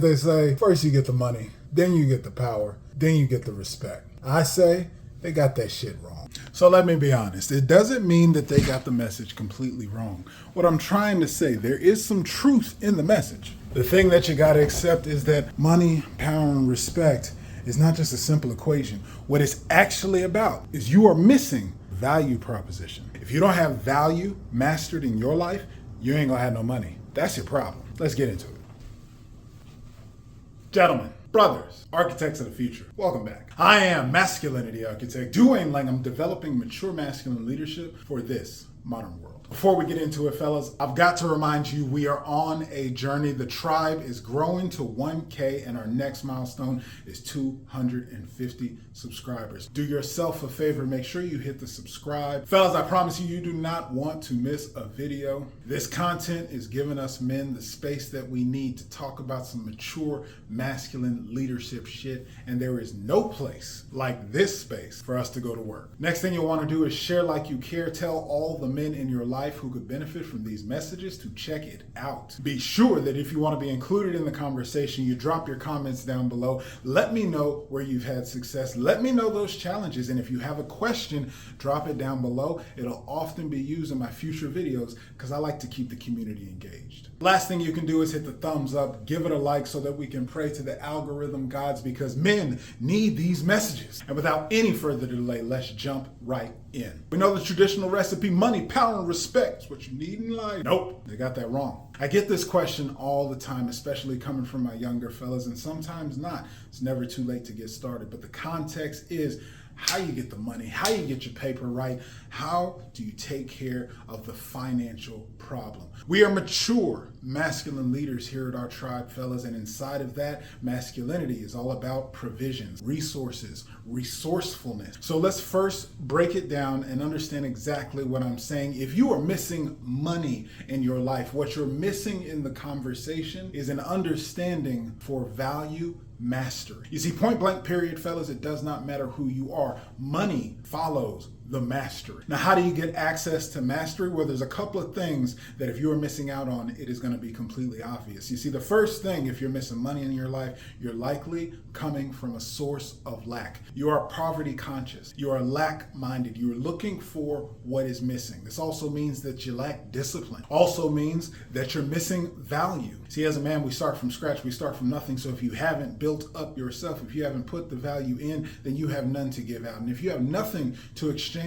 They say, first you get the money, then you get the power, then you get the respect. I say, they got that shit wrong. So let me be honest. It doesn't mean that they got the message completely wrong. What I'm trying to say, there is some truth in the message. The thing that you got to accept is that money, power, and respect is not just a simple equation. What it's actually about is you are missing value proposition. If you don't have value mastered in your life, you ain't gonna have no money. That's your problem. Let's get into it. Gentlemen, brothers, architects of the future, welcome back. I am Masculinity Architect, Dwayne Langham, developing mature masculine leadership for this modern world. Before we get into it, fellas, I've got to remind you we are on a journey. The tribe is growing to 1K and our next milestone is 250 subscribers. Do yourself a favor, make sure you hit the subscribe. Fellas, I promise you, you do not want to miss a video. This content is giving us men the space that we need to talk about some mature masculine leadership shit, and there is no place like this space for us to go to work. Next thing you'll want to do is share like you care. Tell all the men in your life who could benefit from these messages to check it out. Be sure that if you want to be included in the conversation, you drop your comments down below. Let me know where you've had success. Let me know those challenges. And if you have a question, drop it down below. It'll often be used in my future videos because I like to keep the community engaged. Last thing you can do is hit the thumbs up, give it a like so that we can pray to the algorithm gods because men need these messages. And without any further delay, let's jump right in. We know the traditional recipe, money, power, and respect is what you need in life. Nope, they got that wrong. I get this question all the time, especially coming from my younger fellas, and sometimes not. It's never too late to get started, but the context is how you get the money, how you get your paper right, how do you take care of the financial problem. We are mature masculine leaders here at our tribe, fellas, and inside of that, masculinity is all about provisions, resources, resourcefulness. So let's first break it down and understand exactly what I'm saying. If you are missing money in your life, what you're missing in the conversation is an understanding for value mastery. You see, point blank period, fellas, it does not matter who you are. Money follows the mastery. Now, how do you get access to mastery? Well, there's a couple of things that if you're missing out on, it is going to be completely obvious. You see, the first thing, if you're missing money in your life, you're likely coming from a source of lack. You are poverty conscious. You are lack-minded. You're looking for what is missing. This also means that you lack discipline. Also means that you're missing value. See, as a man, we start from scratch. We start from nothing. So if you haven't built up yourself, if you haven't put the value in, then you have none to give out. And if you have nothing to exchange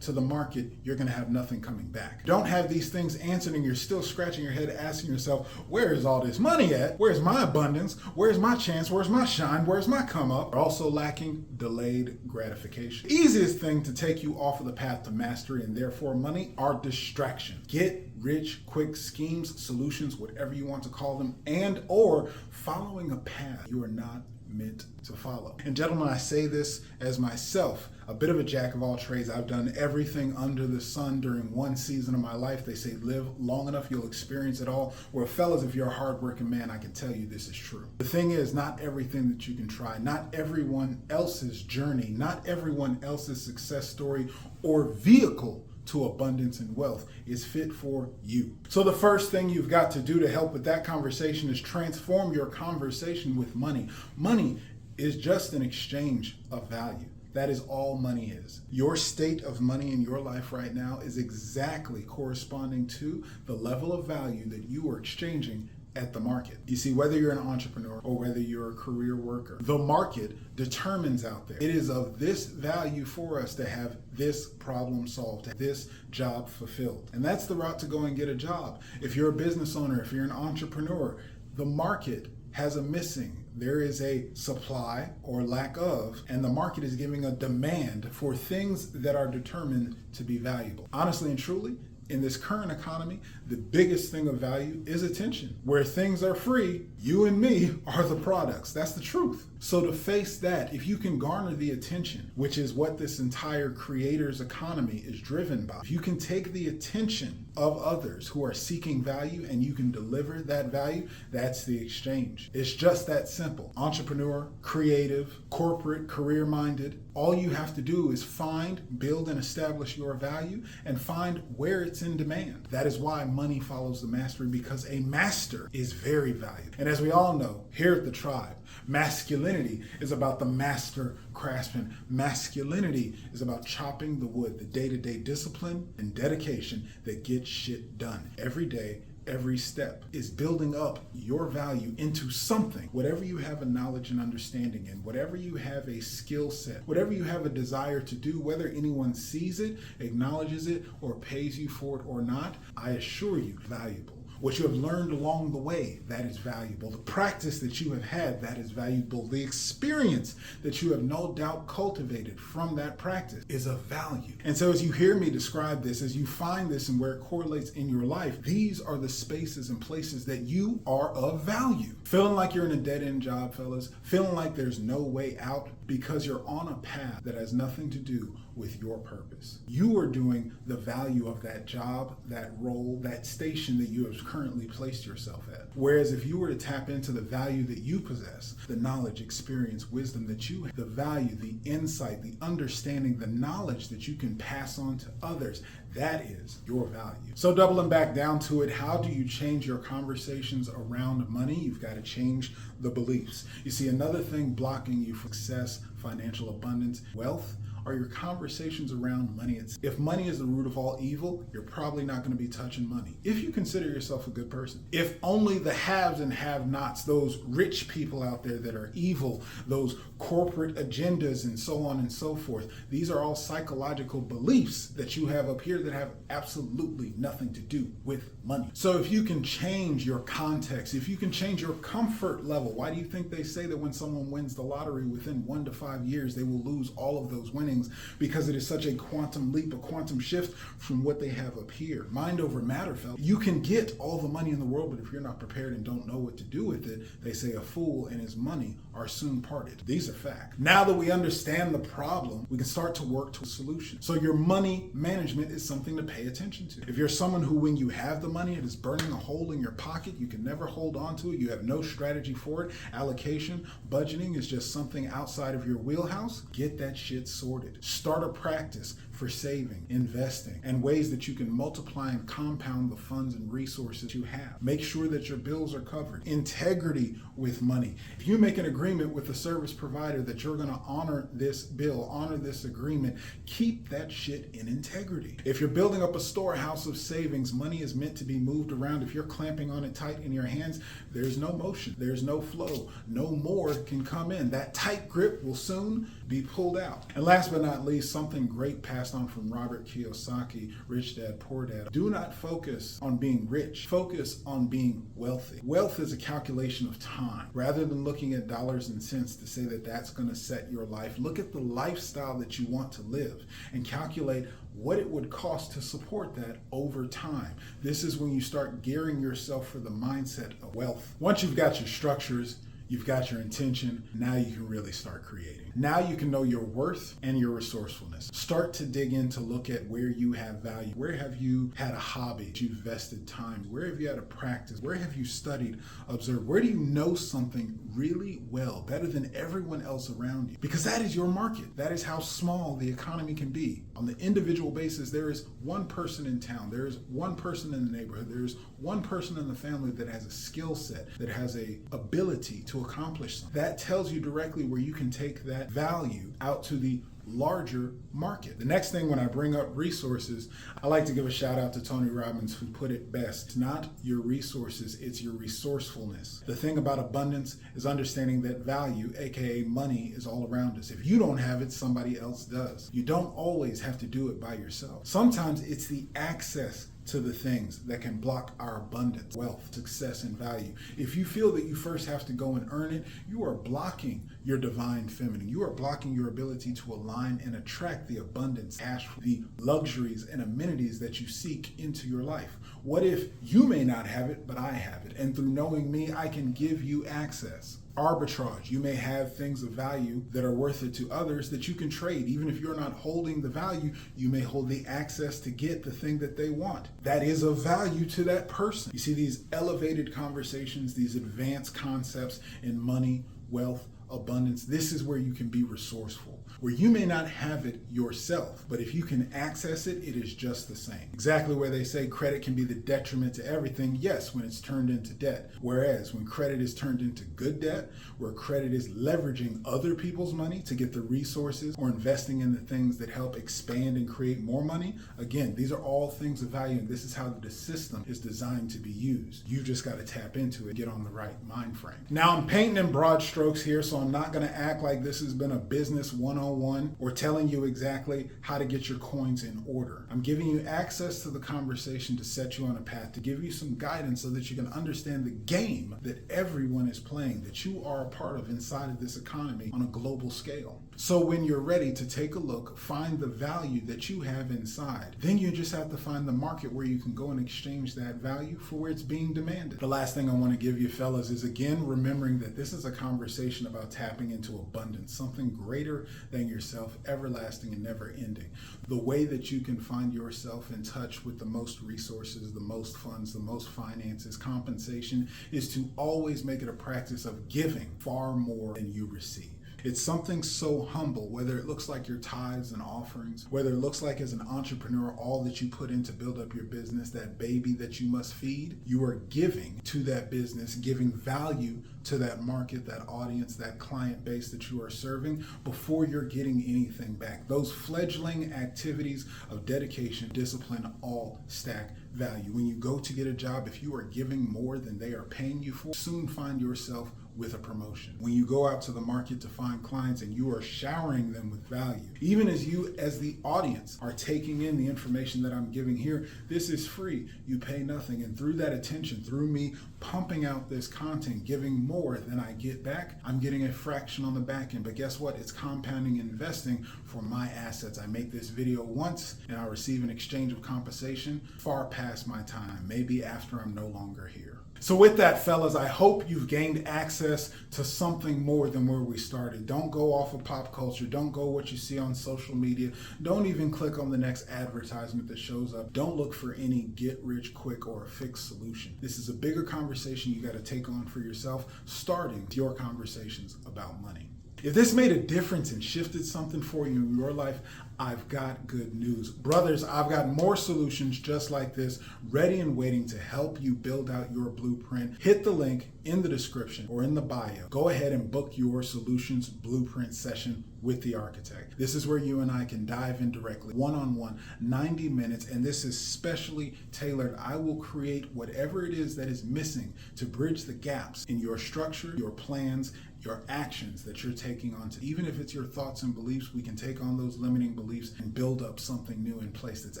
to the market, you're going to have nothing coming back. Don't have these things answered and you're still scratching your head asking yourself, where is all this money at? Where's my abundance? Where's my chance? Where's my shine? Where's my come up? You're also lacking delayed gratification. Easiest thing to take you off of the path to mastery and therefore money are distractions. Get rich quick schemes, solutions, whatever you want to call them, and or following a path you are not meant to follow. And gentlemen, I say this as myself, a bit of a jack of all trades. I've done everything under the sun during one season of my life. They say live long enough, you'll experience it all. Well, fellas, if you're a hardworking man, I can tell you this is true. The thing is, not everything that you can try, not everyone else's journey, not everyone else's success story or vehicle to abundance and wealth is fit for you. So the first thing you've got to do to help with that conversation is transform your conversation with money. Money is just an exchange of value. That is all money is. Your state of money in your life right now is exactly corresponding to the level of value that you are exchanging at the market. You see, whether you're an entrepreneur or whether you're a career worker, the market determines out there. It is of this value for us to have this problem solved, this job fulfilled. And that's the route to go and get a job. If you're a business owner, if you're an entrepreneur, the market has a missing. There is a supply or lack of, and the market is giving a demand for things that are determined to be valuable. Honestly and truly, in this current economy, the biggest thing of value is attention. Where things are free, you and me are the products. That's the truth. So to face that, if you can garner the attention, which is what this entire creator's economy is driven by, if you can take the attention of others who are seeking value and you can deliver that value, that's the exchange. It's just that simple. Entrepreneur, creative, corporate, career-minded. All you have to do is find, build, and establish your value and find where it's in demand. That is why money follows the mastery, because a master is very valuable. And as we all know, here at the tribe, masculinity is about the master craftsman. Masculinity is about chopping the wood, the day-to-day discipline and dedication that gets shit done every day. Every step is building up your value into something. Whatever you have a knowledge and understanding in, whatever you have a skill set, whatever you have a desire to do, whether anyone sees it, acknowledges it, or pays you for it or not, I assure you, valuable. What you have learned along the way, that is valuable. The practice that you have had, that is valuable. The experience that you have no doubt cultivated from that practice is of value. And so as you hear me describe this, as you find this and where it correlates in your life, these are the spaces and places that you are of value. Feeling like you're in a dead-end job, fellas, feeling like there's no way out because you're on a path that has nothing to do with your purpose. You are doing the value of that job, that role, that station that you have currently placed yourself at. Whereas if you were to tap into the value that you possess, the knowledge, experience, wisdom that you have, the value, the insight, the understanding, the knowledge that you can pass on to others, that is your value. So doubling back down to it, how do you change your conversations around money? You've got to change the beliefs. You see, another thing blocking you from success, financial abundance, wealth, are your conversations around money. If money is the root of all evil, you're probably not going to be touching money. If you consider yourself a good person. If only the haves and have-nots, those rich people out there that are evil, those corporate agendas and so on and so forth, these are all psychological beliefs that you have up here that have absolutely nothing to do with money. So if you can change your context, if you can change your comfort level, why do you think they say that when someone wins the lottery within 1 to 5 years, they will lose all of those winnings? Because it is such a quantum leap, a quantum shift from what they have up here. Mind over matter, fellas. You can get all the money in the world, but if you're not prepared and don't know what to do with it, they say a fool and his money are soon parted. These are facts. Now that we understand the problem, we can start to work to a solution. So your money management is something to pay attention to. If you're someone who, when you have the money, it is burning a hole in your pocket, you can never hold on to it, you have no strategy for it, allocation, budgeting is just something outside of your wheelhouse, get that shit sorted. Start a practice for saving, investing, and ways that you can multiply and compound the funds and resources you have. Make sure that your bills are covered. Integrity with money. If you make an agreement with the service provider that you're going to honor this bill, honor this agreement, keep that shit in integrity. If you're building up a storehouse of savings, money is meant to be moved around. If you're clamping on it tight in your hands, there's no motion, there's no flow, no more can come in. That tight grip will soon be pulled out. And last but not least, something great passed on from Robert Kiyosaki, Rich Dad, Poor Dad. Do not focus on being rich. Focus on being wealthy. Wealth is a calculation of time. Rather than looking at dollars and cents to say that that's going to set your life, look at the lifestyle that you want to live and calculate what it would cost to support that over time. This is when you start gearing yourself for the mindset of wealth. Once you've got your structures, you've got your intention, now you can really start creating. Now you can know your worth and your resourcefulness. Start to dig in to look at where you have value. Where have you had a hobby you've invested time? Where have you had a practice? Where have you studied, observed? Where do you know something really well, better than everyone else around you? Because that is your market. That is how small the economy can be. On the individual basis, there is one person in town. There is one person in the neighborhood. There is one person in the family that has a skill set, that has a ability to accomplish something. That tells you directly where you can take that value out to the larger market. The next thing, when I bring up resources, I like to give a shout out to Tony Robbins, who put it best. It's not your resources, it's your resourcefulness. The thing about abundance is understanding that value, aka money, is all around us. If you don't have it, somebody else does. You don't always have to do it by yourself. Sometimes it's the access to the things that can block our abundance, wealth, success, and value. If you feel that you first have to go and earn it, you are blocking your divine feminine. You are blocking your ability to align and attract the abundance, cash, the luxuries and amenities that you seek into your life. What if you may not have it, but I have it? And through knowing me, I can give you access. Arbitrage. You may have things of value that are worth it to others that you can trade. Even if you're not holding the value, you may hold the access to get the thing that they want. That is of value to that person. You see, these elevated conversations, these advanced concepts in money, wealth, abundance, this is where you can be resourceful, where you may not have it yourself, but if you can access it, it is just the same. Exactly where they say credit can be the detriment to everything. Yes, when it's turned into debt. Whereas when credit is turned into good debt, where credit is leveraging other people's money to get the resources or investing in the things that help expand and create more money, again, these are all things of value, and this is how the system is designed to be used. You just got to tap into it, get on the right mind frame. Now, I'm painting in broad strokes here, so I'm not going to act like this has been a business 101 or telling you exactly how to get your coins in order. I'm giving you access to the conversation to set you on a path, to give you some guidance so that you can understand the game that everyone is playing, that you are a part of inside of this economy on a global scale. So when you're ready to take a look, find the value that you have inside, then you just have to find the market where you can go and exchange that value for where it's being demanded. The last thing I want to give you, fellas, is again remembering that this is a conversation about tapping into abundance, something greater than yourself, everlasting and never ending. The way that you can find yourself in touch with the most resources, the most funds, the most finances, compensation, is to always make it a practice of giving far more than you receive. It's something so humble, whether it looks like your tithes and offerings, whether it looks like as an entrepreneur, all that you put in to build up your business, that baby that you must feed, you are giving to that business, giving value to that market, that audience, that client base that you are serving before you're getting anything back. Those fledgling activities of dedication, discipline, all stack value. When you go to get a job, if you are giving more than they are paying you for, soon find yourself with a promotion. When you go out to the market to find clients and you are showering them with value, even as you as the audience are taking in the information that I'm giving here, this is free, you pay nothing. And through that attention, through me pumping out this content, giving more than I get back, I'm getting a fraction on the back end. But guess what? It's compounding and investing for my assets. I make this video once and I receive an exchange of compensation far past my time, maybe after I'm no longer here. So with that, fellas, I hope you've gained access to something more than where we started. Don't go off of pop culture. Don't go what you see on social media. Don't even click on the next advertisement that shows up. Don't look for any get rich quick or a fixed solution. This is a bigger conversation you got to take on for yourself, starting with your conversations about money. If this made a difference and shifted something for you in your life, I've got good news. Brothers, I've got more solutions just like this, ready and waiting to help you build out your blueprint. Hit the link in the description or in the bio. Go ahead and book your solutions blueprint session with the architect. This is where you and I can dive in directly, one-on-one, 90 minutes, and this is specially tailored. I will create whatever it is that is missing to bridge the gaps in your structure, your plans, your actions that you're taking on to. Even if it's your thoughts and beliefs, we can take on those limiting beliefs and build up something new in place that's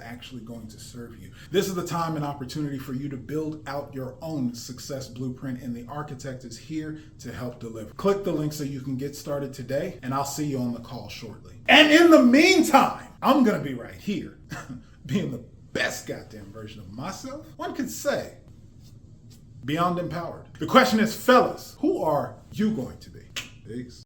actually going to serve you. This is the time and opportunity for you to build out your own success blueprint, and the architect is here to help deliver. Click the link so you can get started today, and I'll see you on the call shortly. And in the meantime, I'm gonna be right here, being the best goddamn version of myself, one could say, beyond empowered. The question is, fellas, who are you going to be? Peace.